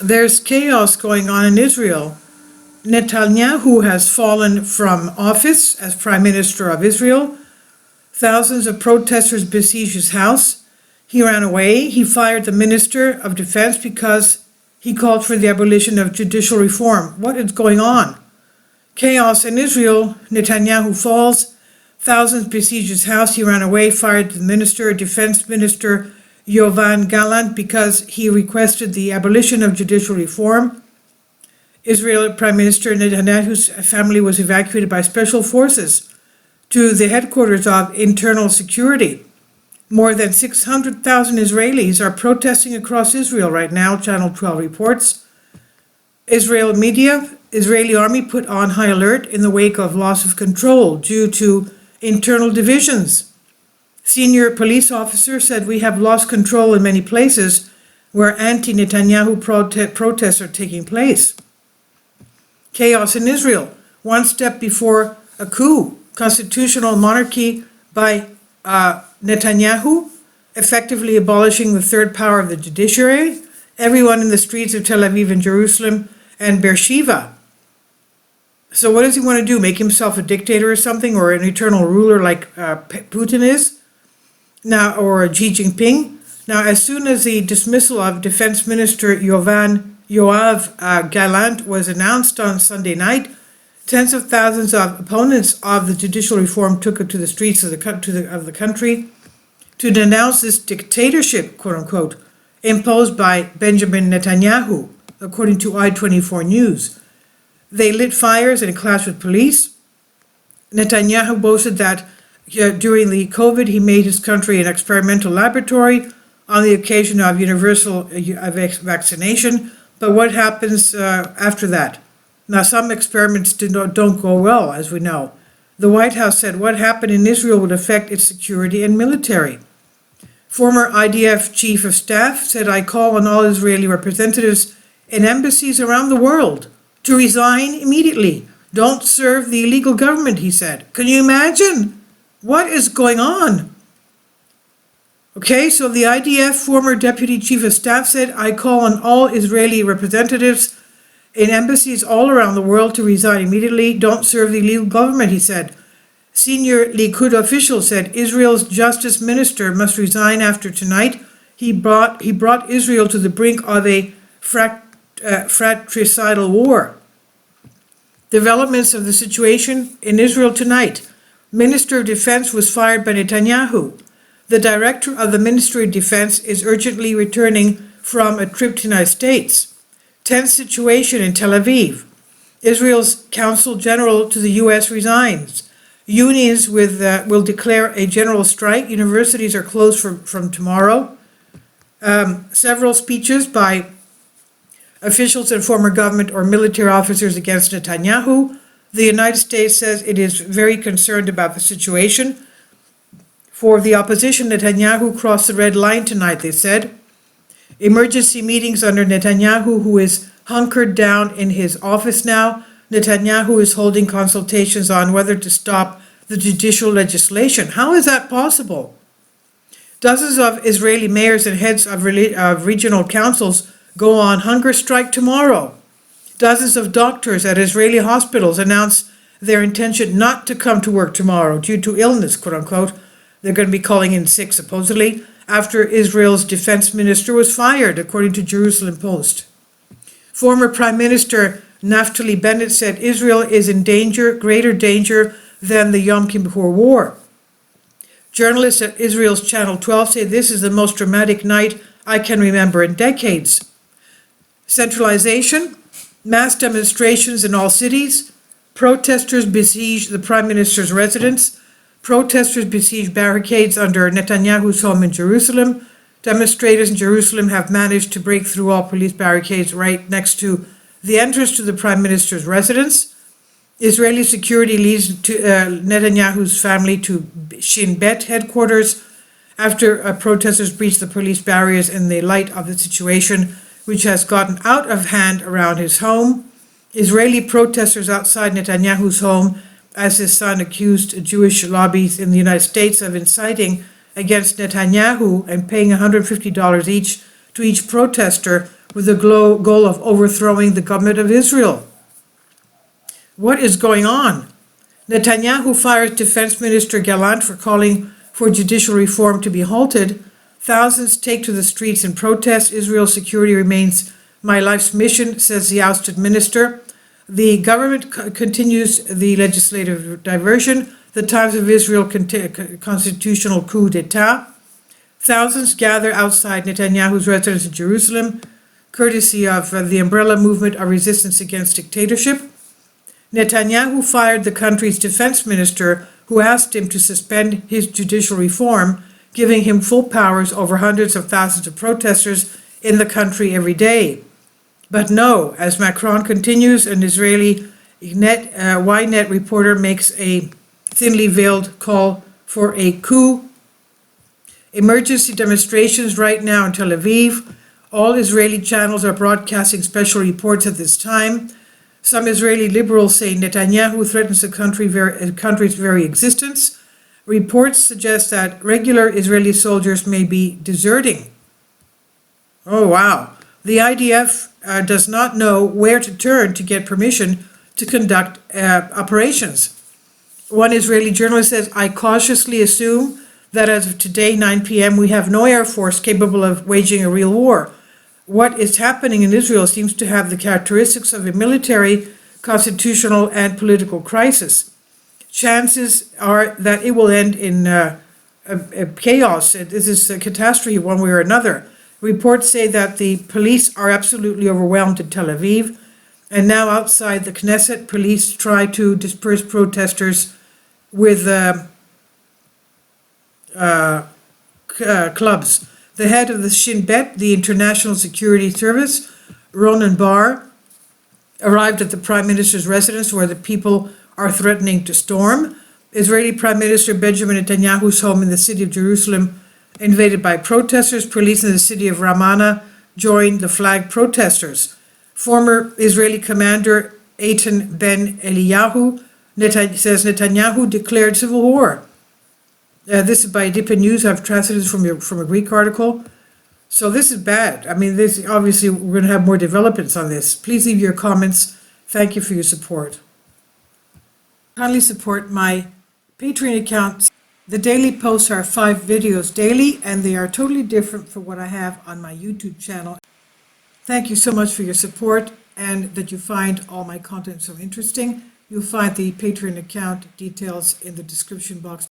There's chaos going on in Israel. Netanyahu has fallen from office as Prime Minister of Israel. Thousands of protesters besieged his house. He ran away. He fired the Minister of Defense because he called for the abolition of judicial reform. What is going on? Chaos in Israel. Netanyahu falls. Thousands besieged his house. He ran away, fired the Defense Minister Yoav Gallant because he requested the abolition of judicial reform. Israel Prime Minister Netanyahu's family was evacuated by special forces to the headquarters of internal security. More than 600,000 Israelis are protesting across Israel right now, Channel 12 reports. Israel media, Israeli army put on high alert in the wake of loss of control due to internal divisions. Senior police officer said we have lost control in many places where anti-Netanyahu protests are taking place. Chaos in Israel, one step before a coup, constitutional monarchy by Netanyahu, effectively abolishing the third power of the judiciary, everyone in the streets of Tel Aviv and Jerusalem and Beersheba. So what does he want to do, make himself a dictator or something, or an eternal ruler like Putin is? Now, or Xi Jinping. Now, as soon as the dismissal of Defense Minister Yoav Gallant was announced on Sunday night, tens of thousands of opponents of the judicial reform took it to the streets of the country to denounce this dictatorship, quote unquote, imposed by Benjamin Netanyahu, according to I-24 News. They lit fires and clashed with police. Netanyahu boasted that during the COVID, he made his country an experimental laboratory on the occasion of universal vaccination. But what happens after that? Now, some experiments don't go well, as we know. The White House said what happened in Israel would affect its security and military. Former IDF chief of staff said, I call on all Israeli representatives in embassies around the world to resign immediately. Don't serve the illegal government, he said. Can you imagine? What is going on? Okay, so the IDF former deputy chief of staff said, I call on all Israeli representatives in embassies all around the world to resign immediately. Don't serve the illegal government, he said. Senior Likud official said Israel's justice minister must resign after tonight. He brought Israel to the brink of a fratricidal war. Developments of the situation in Israel tonight. Minister of Defense was fired by Netanyahu. The director of the Ministry of Defense is urgently returning from a trip to the United States. Tense situation in Tel Aviv. Israel's consul general to the U.S. resigns. Unions will declare a general strike. Universities are closed from tomorrow. Several speeches by officials and former government or military officers against Netanyahu. The United States says it is very concerned about the situation. For the opposition, Netanyahu crossed the red line tonight, they said. Emergency meetings under Netanyahu, who is hunkered down in his office now. Netanyahu is holding consultations on whether to stop the judicial legislation. How is that possible? Dozens of Israeli mayors and heads of regional councils go on hunger strike tomorrow. Dozens of doctors at Israeli hospitals announce their intention not to come to work tomorrow due to illness, quote unquote. They're going to be calling in sick, supposedly, after Israel's defense minister was fired, according to Jerusalem Post. Former Prime Minister Naftali Bennett said Israel is in danger, greater danger than the Yom Kippur War. Journalists at Israel's Channel 12 say this is the most dramatic night I can remember in decades. Centralization, mass demonstrations in all cities, protesters besiege the Prime Minister's residence, protesters besiege barricades under Netanyahu's home in Jerusalem. Demonstrators in Jerusalem have managed to break through all police barricades right next to the entrance to the Prime Minister's residence. Israeli security leads Netanyahu's family to Shin Bet headquarters after protesters breached the police barriers in the light of the situation, which has gotten out of hand around his home. Israeli protesters outside Netanyahu's home, as his son accused Jewish lobbies in the United States of inciting against Netanyahu and paying $150 each to each protester with the goal of overthrowing the government of Israel. What is going on? Netanyahu fires Defense Minister Gallant for calling for judicial reform to be halted. Thousands take to the streets in protest. Israel's security remains my life's mission, says the ousted minister. The government continues the legislative diversion. The Times of Israel constitutional coup d'etat. Thousands gather outside Netanyahu's residence in Jerusalem, courtesy of the umbrella movement of resistance against dictatorship. Netanyahu fired the country's defense minister, who asked him to suspend his judicial reform, giving him full powers over hundreds of thousands of protesters in the country every day. But no, as Macron continues, an Israeli Ynet reporter makes a thinly veiled call for a coup. Emergency demonstrations right now in Tel Aviv. All Israeli channels are broadcasting special reports at this time. Some Israeli liberals say Netanyahu threatens the country's very existence. Reports suggest that regular Israeli soldiers may be deserting. Oh, wow. The IDF does not know where to turn to get permission to conduct operations. One Israeli journalist says, I cautiously assume that as of today, 9 p.m., we have no air force capable of waging a real war. What is happening in Israel seems to have the characteristics of a military, constitutional, and political crisis. Chances are that it will end in a chaos. This is a catastrophe one way or another. Reports say that the police are absolutely overwhelmed in Tel Aviv, and now outside the Knesset, police try to disperse protesters with clubs. The head of the Shin Bet, the International Security Service, Ronan Bar, arrived at the Prime Minister's residence where the people are threatening to storm. Israeli Prime Minister Benjamin Netanyahu's home in the city of Jerusalem invaded by protesters. Police in the city of Ramallah joined the flag protesters. Former Israeli commander Eitan Ben Eliyahu says Netanyahu declared civil war. This is by Dipa News. I've translated this from a Greek article. So this is bad. I mean, this obviously we're going to have more developments on this. Please leave your comments. Thank you for your support. Kindly support my Patreon account. The daily posts are 5 videos daily, and they are totally different from what I have on my YouTube channel. Thank you so much for your support and that you find all my content so interesting. You'll find the Patreon account details in the description box.